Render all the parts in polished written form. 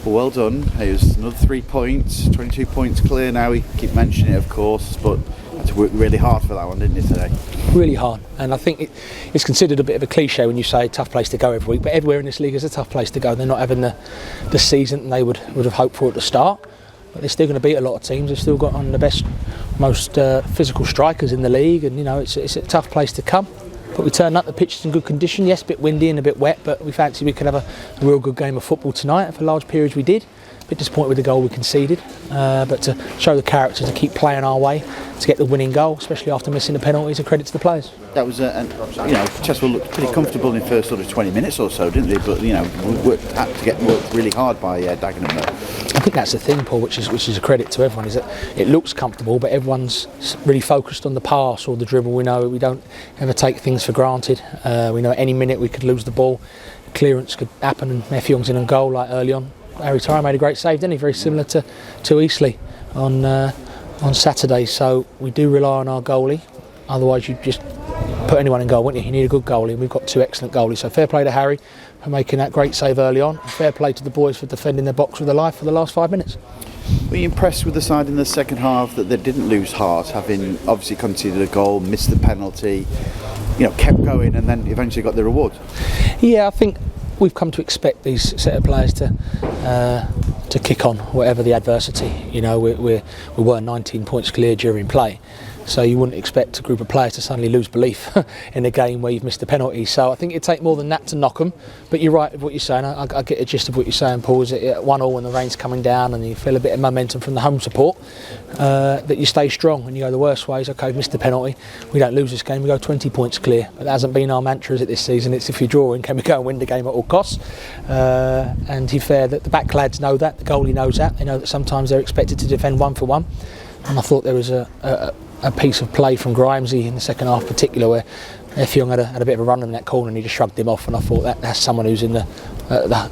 Well done. It was another 3 points, 22 points clear now. We keep mentioning it, of course, but had to work really hard for that one, didn't you, today? Really hard, and I think it's considered a bit of a cliche when you say tough place to go every week, but everywhere in this league is a tough place to go. They're not having the season they would have hoped for at the start, but they're still going to beat a lot of teams. They've still got one of the best, most physical strikers in the league, and it's a tough place to come. But we turned up, the pitch is in good condition, yes, a bit windy and a bit wet, but we fancy we could have a real good game of football tonight, and for large periods we did. A bit disappointed with the goal we conceded, but to show the character, to keep playing our way, to get the winning goal, especially after missing the penalties, a credit to the players. That was, Chesterfield looked pretty comfortable in the first sort of 20 minutes or so, didn't they? But we had to get worked really hard by Dagenham there. I think that's the thing, Paul, which is a credit to everyone, is that it looks comfortable, but everyone's really focused on the pass or the dribble. We know we don't ever take things for granted. We know at any minute we could lose the ball, clearance could happen, and Effiong's in and goal like early on. Harry Tyre made a great save, didn't he? Very similar to Eastleigh on Saturday. So we do rely on our goalie. Otherwise, you just put anyone in goal, wouldn't you? You need a good goalie, and we've got two excellent goalies. So fair play to Harry for making that great save early on. And fair play to the boys for defending their box with their life for the last 5 minutes. Were you impressed with the side in the second half that they didn't lose heart, having obviously conceded a goal, missed the penalty, kept going, and then eventually got the reward? Yeah, I think we've come to expect these set of players to kick on whatever the adversity. We were 19 points clear during play, so you wouldn't expect a group of players to suddenly lose belief in a game where you've missed a penalty. So I think it'd take more than that to knock them. But you're right with what you're saying. I get the gist of what you're saying, Paul. Is it 1-1 when the rain's coming down and you feel a bit of momentum from the home support, that you stay strong and you go the worst way is, okay, we've missed the penalty, we don't lose this game, we go 20 points clear. But that hasn't been our mantra, is it, this season? It's if you're drawing, can we go and win the game at all costs? And to be fair, that the back lads know that, the goalie knows that. They know that sometimes they're expected to defend 1-for-1. And I thought there was a piece of play from Grimesy in the second half, particular, where Effiong had a bit of a run in that corner and he just shrugged him off. And I thought that's someone who's in the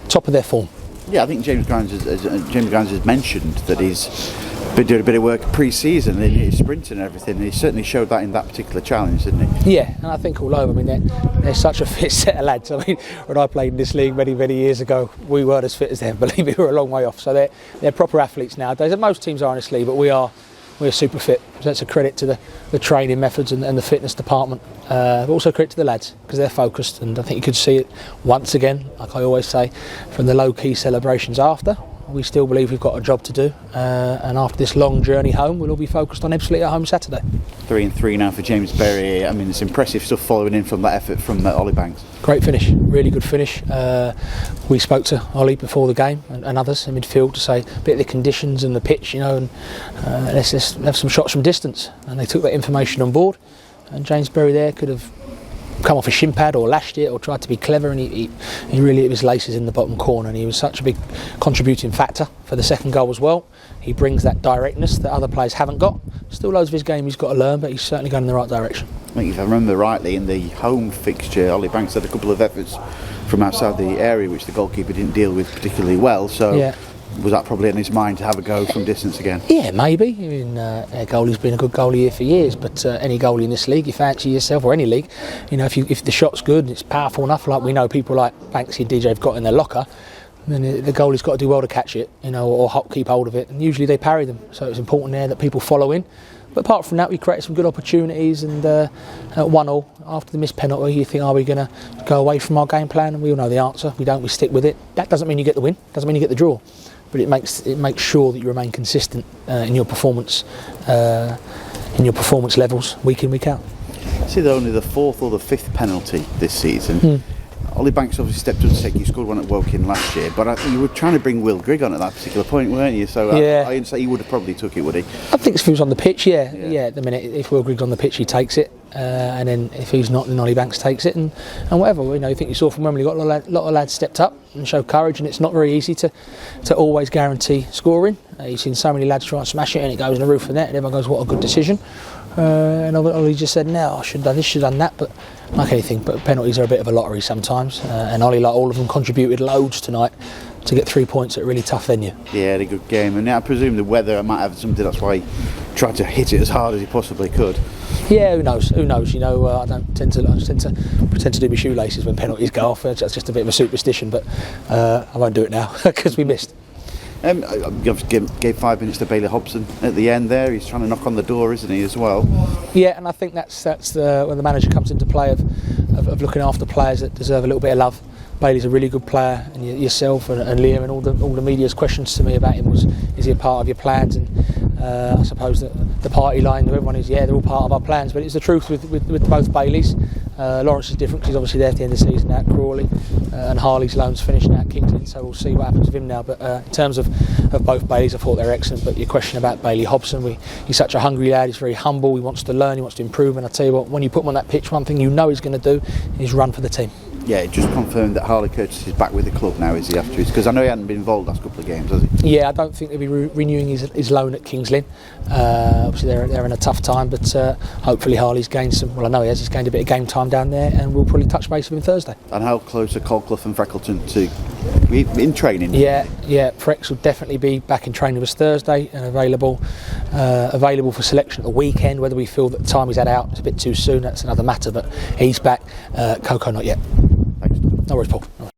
top of their form. Yeah, I think James Grimes has mentioned that he's been doing a bit of work pre-season and he's sprinting and everything. And he certainly showed that in that particular challenge, didn't he? Yeah, and I think all over. They're such a fit set of lads. When I played in this league many years ago, we weren't as fit as them. Believe me, we were a long way off. So they're proper athletes nowadays. And most teams are in this league, but we're super fit. So that's a credit to the training methods and the fitness department. But also credit to the lads, because they're focused. And I think you could see it once again, like I always say, from the low-key celebrations after. We still believe we've got a job to do. And after this long journey home, we'll all be focused on Ebbsfleet at home Saturday. 3-3 now for James Berry. I mean, it's impressive stuff following in from that effort from Ollie Banks. Great finish, really good finish. We spoke to Ollie before the game and others in midfield to say a bit of the conditions and the pitch, and let's have some shots from distance. And they took that information on board. And James Berry there could have come off a shin pad or lashed it or tried to be clever, and he really hit his laces in the bottom corner, and he was such a big contributing factor for the second goal as well. He brings that directness that other players haven't got. Still loads of his game he's got to learn, but he's certainly going in the right direction. I think if I remember rightly, in the home fixture, Ollie Banks had a couple of efforts from outside the area which the goalkeeper didn't deal with particularly well, so yeah. Was that probably in his mind to have a go from distance again? Yeah, maybe. Our goalie's been a good goalie here for years, but any goalie in this league, you fancy yourself, or any league, if the shot's good and it's powerful enough, like we know people like Banksy and DJ have got in their locker, then the goalie's got to do well to catch it, or keep hold of it, and usually they parry them. So it's important there that people follow in. But apart from that, we created some good opportunities, and at 1-1 after the missed penalty, you think, are we going to go away from our game plan? And we all know the answer. We don't. We stick with it. That doesn't mean you get the win. Doesn't mean you get the draw. But it makes sure that you remain consistent in your performance levels week in, week out. I see they're only the fourth or the fifth penalty this season. Ollie Banks obviously stepped up to take. You scored one at Woking last year, but you were trying to bring Will Grigg on at that particular point, weren't you? So yeah. I'd say he would have probably took it, would he? I think if he was on the pitch, yeah. At the minute, if Will Grigg's on the pitch, he takes it, and then if he's not, then Ollie Banks takes it, and whatever. I think you saw from Wembley, got a lot of lads stepped up and showed courage, and it's not very easy to always guarantee scoring. You've seen so many lads try and smash it, and it goes in the roof of the net, and everyone goes, "What a good decision." And Ollie just said, "No, I should have done this, should have done that." But like anything, but penalties are a bit of a lottery sometimes. And Ollie, like all of them, contributed loads tonight to get 3 points at a really tough venue. Yeah, had a good game, and I presume the weather might have something. That's why he tried to hit it as hard as he possibly could. Yeah, who knows? I don't tend to pretend to do my shoelaces when penalties go off. That's just a bit of a superstition, but I won't do it now because we missed. Gave 5 minutes to Bailey Hobson at the end there. He's trying to knock on the door, isn't he, as well? Yeah, and I think that's when the manager comes into play of looking after players that deserve a little bit of love. Bailey's a really good player, and yourself and Liam and all the media's questions to me about him was, is he a part of your plans? And I suppose that the party line to everyone is, yeah, they're all part of our plans. But it's the truth with both Baileys. Lawrence is different because he's obviously there at the end of the season now at Crawley, and Harley's loan's finished now at Kingston, so we'll see what happens with him now. But in terms of both Baileys, I thought they're excellent. But your question about Bailey Hobson, he's such a hungry lad, he's very humble, he wants to learn, he wants to improve, and I tell you what, when you put him on that pitch, one thing you know he's going to do is run for the team. Yeah, just confirmed that Harley Curtis is back with the club now, is he, after his... Because I know he hadn't been involved last couple of games, has he? Yeah, I don't think they'll be renewing his loan at Kings Lynn. Obviously they're in a tough time, but hopefully Harley's gained some... Well, I know he has. He's gained a bit of game time down there, and we'll probably touch base with him Thursday. And how close are Colclough and Freckleton to in training? Yeah, Frex will definitely be back in training with us Thursday and available for selection at the weekend. Whether we feel that the time he's had out is a bit too soon, that's another matter, but he's back. Coco not yet. Thanks. No worries, Paul. No worries.